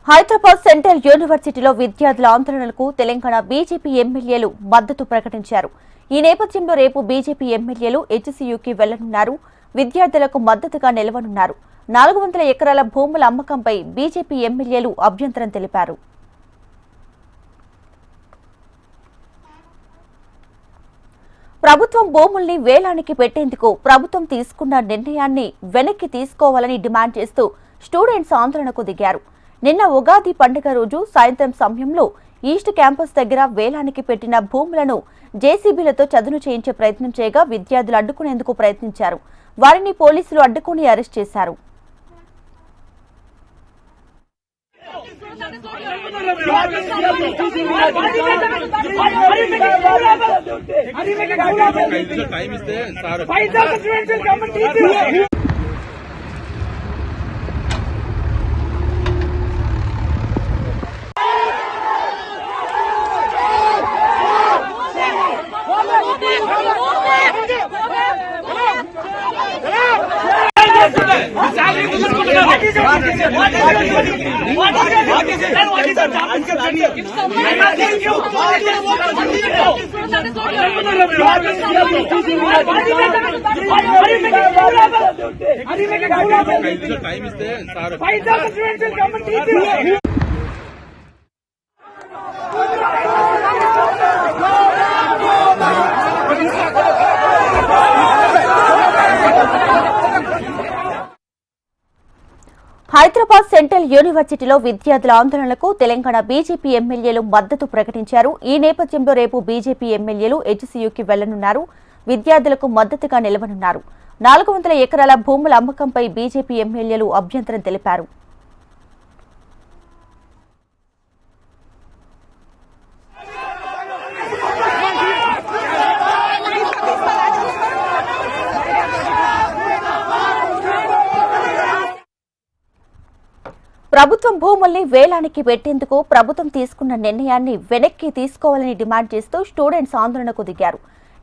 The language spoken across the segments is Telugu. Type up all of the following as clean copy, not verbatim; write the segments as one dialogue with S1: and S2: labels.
S1: హైదరాబాద్ సెంట్రల్ యూనివర్సిటీలో విద్యార్థుల ఆందోళనలకు తెలంగాణ బీజేపీ ఎమ్మెల్యేలు మద్దతు ప్రకటించారు. ఈ నేపథ్యంలో రేపు బీజేపీ ఎమ్మెల్యేలు హెచ్సీయూకి వెళ్లనున్నారు. విద్యార్థులకు మద్దతుగా నిలవనున్నారు. 400 ఎకరాల భూముల అమ్మకంపై బీజేపీ ఎమ్మెల్యేలు అభ్యంతరం తెలిపారు. ప్రభుత్వం భూముల్ని వేలానికి పెట్టేందుకు ప్రభుత్వం తీసుకున్న నిర్ణయాన్ని వెనక్కి తీసుకోవాలని డిమాండ్ చేస్తూ స్టూడెంట్స్ ఆందోళనకు దిగారు. నిన్న ఉగాది పండుగ రోజు సాయంత్రం సమయంలో ఈస్ట్ క్యాంపస్ దగ్గర వేలానికి పెట్టిన భూములను జేసీబీలతో చదును చేయించే ప్రయత్నం చేయగా విద్యార్థులు అడ్డుకునేందుకు ప్రయత్నించారు. వారిని పోలీసులు అడ్డుకుని అరెస్ట్ చేశారు. హైదరాబాద్ సెంట్రల్ యూనివర్సిటీలో విద్యార్థుల ఆందోళనలకు తెలంగాణ బీజేపీ ఎమ్మెల్యేలు మద్దతు ప్రకటించారు. ఈ నేపథ్యంలో రేపు బీజేపీ ఎమ్మెల్యేలు హెచ్సీయూకి వెళ్లనున్నారు. విద్యార్థులకు మద్దతుగా నిలవనున్నారు. 400 ఎకరాల భూముల అమ్మకంపై బీజేపీ ఎమ్మెల్యేలు అభ్యంతరం తెలిపారు. ప్రభుత్వం భూముల్ని వేలానికి పెట్టేందుకు ప్రభుత్వం తీసుకున్న నిర్ణయాన్ని వెనక్కి తీసుకోవాలని డిమాండ్ చేస్తూ స్టూడెంట్స్ ఆందోళనకు దిగారు.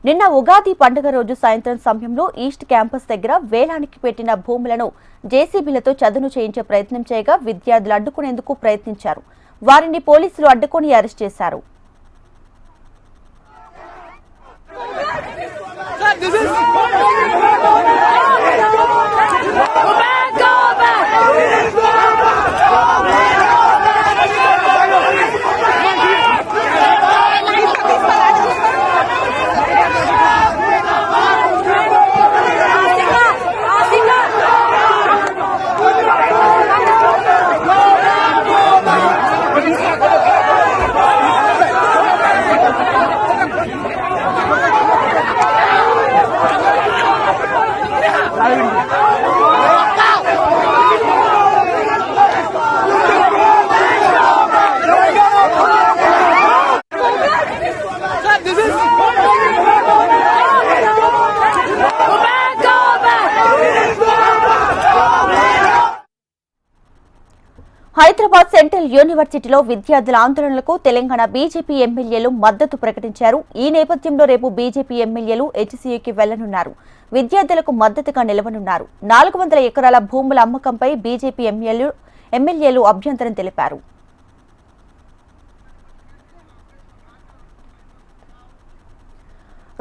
S1: నిన్న ఉగాది పండుగ రోజు సాయంత్రం సమయంలో ఈస్ట్ క్యాంపస్ దగ్గర వేలానికి పెట్టిన భూములను జేసీబీలతో చదును చేయించే ప్రయత్నం చేయగా విద్యార్థులు అడ్డుకునేందుకు ప్రయత్నించారు. వారిని పోలీసులు అడ్డుకుని అరెస్ట్ చేశారు. హైదరాబాద్ సెంట్రల్ యూనివర్సిటీలో విద్యార్థుల ఆందోళనలకు తెలంగాణ బీజేపీ ఎమ్మెల్యేలు మద్దతు ప్రకటించారు. ఈ నేపథ్యంలో రేపు బీజేపీ ఎమ్మెల్యేలు హెచ్సీయూకి వెళ్లనున్నారు. విద్యార్థులకు మద్దతుగా నిలవనున్నారు. 400 ఎకరాల భూముల అమ్మకంపై బీజేపీ ఎమ్మెల్యేలు అభ్యంతరం తెలిపారు.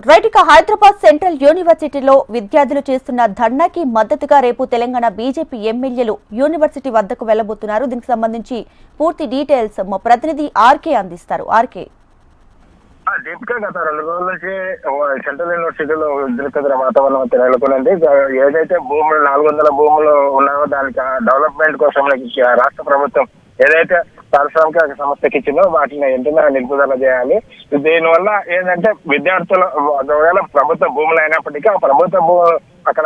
S1: రైట్, హైదరాబాద్ సెంట్రల్ యూనివర్సిటీలో విద్యార్థులు చేస్తున్న ధర్నాకి మద్దతుగా రేపు తెలంగాణ బీజేపీ ఎమ్మెల్యేలు యూనివర్సిటీ వద్దకు వెళ్లబోతున్నారు. దీనికి సంబంధించి పూర్తి డీటెయిల్స్ మా ప్రతినిధి ఆర్కే అందిస్తారు. ఆర్కే,
S2: దీపిక, గత 2 రోజుల నుంచి సెంట్రల్ యూనివర్సిటీలో ఉద్రిక్తత వాతావరణం నెలకొంది. ఏదైతే భూములు 400 భూములు ఉన్నాయో దానికి డెవలప్మెంట్ కోసం రాష్ట్ర ప్రభుత్వం ఏదైతే పారిశ్రామిక సంస్థకి ఇచ్చిందో వాటిని వెంటనే నిలుపుదల చేయాలి. దీనివల్ల ఏంటంటే విద్యార్థులు ఒకవేళ ప్రభుత్వ భూములు అయినప్పటికీ ఆ ప్రభుత్వ భూములు అక్కడ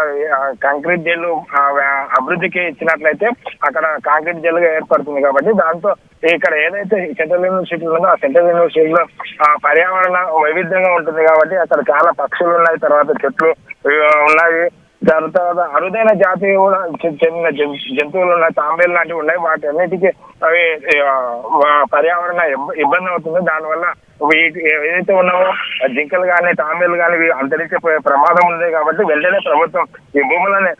S2: కాంక్రీట్ జైలు అభివృద్ధికి ఇచ్చినట్లయితే అక్కడ కాంక్రీట్ జైలుగా ఏర్పడుతుంది. కాబట్టి దాంతో ఇక్కడ ఏదైతే సెంట్రల్ యూనివర్సిటీ ఉందో ఆ సెంట్రల్ యూనివర్సిటీలో పర్యావరణ వైవిధ్యంగా ఉంటుంది. కాబట్టి అక్కడ చాలా పక్షులు ఉన్నాయి, తర్వాత చెట్లు ఉన్నాయి, దాని తర్వాత అరుదైన జాతి కూడా చెందిన జంతువులు ఉన్నాయి, తాంబేలు లాంటివి ఉన్నాయి. వాటి అన్నిటికీ అవి పర్యావరణ ఇబ్బంది అవుతుంది. దానివల్ల ఏదైతే ఉన్నావో జింకలు కానీ తాంబేలు కానీ అంతరించిపోయే ప్రమాదం ఉంది. కాబట్టి వెంటనే ప్రభుత్వం ఈ భూములని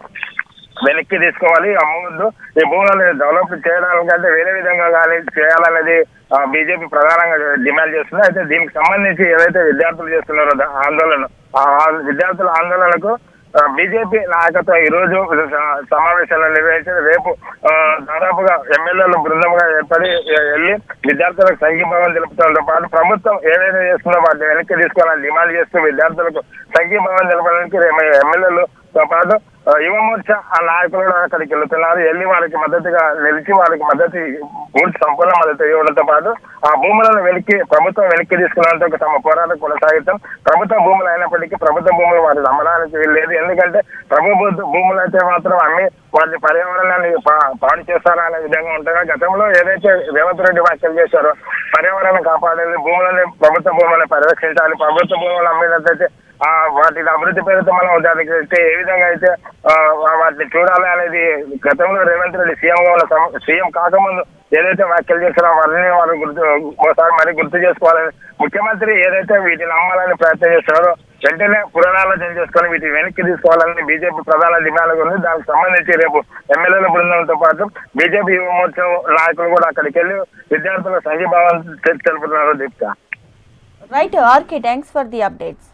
S2: వెనక్కి తీసుకోవాలి, అమ్మవద్దు. ఈ భూములను డెవలప్ చేయడానికంటే వేరే విధంగా కానీ చేయాలనేది బీజేపీ ప్రధానంగా డిమాండ్ చేస్తుంది. అయితే దీనికి సంబంధించి ఏదైతే విద్యార్థులు చేస్తున్నారో ఆందోళన, ఆ విద్యార్థుల ఆందోళనకు బీజేపీ నాయకత్వం ఈ రోజు సమావేశాలు నిర్వహించి రేపు దాదాపుగా ఎమ్మెల్యేలు బృందంగా ఏర్పడి వెళ్ళి విద్యార్థులకు సంఘీభావం తెలుపుతుండటంతో పాటు ప్రభుత్వం ఏదైతే చేస్తుందో వాటిని వెనక్కి తీసుకోవాలని డిమాండ్ చేస్తూ విద్యార్థులకు సంఘీభావం తెలపడానికి ఎమ్మెల్యేలతో పాటు యువమోర్చా ఆ నాయకులు కూడా అక్కడికి వెళ్తున్నారు. వెళ్ళి వారికి మద్దతుగా నిలిచి వారికి పూర్తి సంపూర్ణ మద్దతు ఇవ్వడంతో పాటు ఆ భూములను ప్రభుత్వం వెనక్కి తీసుకున్నందుకు తమ పోరాటం కొనసాగిస్తాం. ప్రభుత్వ భూములు అయినప్పటికీ ప్రభుత్వ భూములు వాటిని అమ్మడానికి వీల్లేదు. ఎందుకంటే ప్రభుత్వ భూములు అయితే మాత్రం అమ్మి వాటి పర్యావరణాన్ని పాడు చేస్తారా అనే విధంగా ఉంటారా. గతంలో ఏదైతే రేవంత్ రెడ్డి వ్యాఖ్యలు చేశారో పర్యావరణం కాపాడేది, ప్రభుత్వ భూములను పరిరక్షించాలి, ప్రభుత్వ భూములు అమ్మినట్లయితే వాటిని అభివృద్ధి పేరుతో మనం దానికి ఏ విధంగా అయితే వాటిని చూడాలి అనేది గతంలో రేవంత్ రెడ్డి సీఎం కాకముందు ఏదైతే వ్యాఖ్యలు చేస్తారో వారిని వారు ఒకసారి గుర్తు చేసుకోవాలని, ముఖ్యమంత్రి ఏదైతే వీటిని అమ్మాలని ప్రయత్నం చేస్తున్నారో వెంటనే పునరాలోచన చేసుకొని వీటిని వెనక్కి తీసుకోవాలని బీజేపీ ప్రధాన డిమాండ్ ఉంది. దానికి సంబంధించి రేపు ఎమ్మెల్యేల బృందంతో పాటు బీజేపీ యువ మోర్చా నాయకులు కూడా అక్కడికి వెళ్ళి విద్యార్థులకు సంఘీభావం తెలుపుతున్నారు. Deepta.
S1: Right RK, thanks for the updates.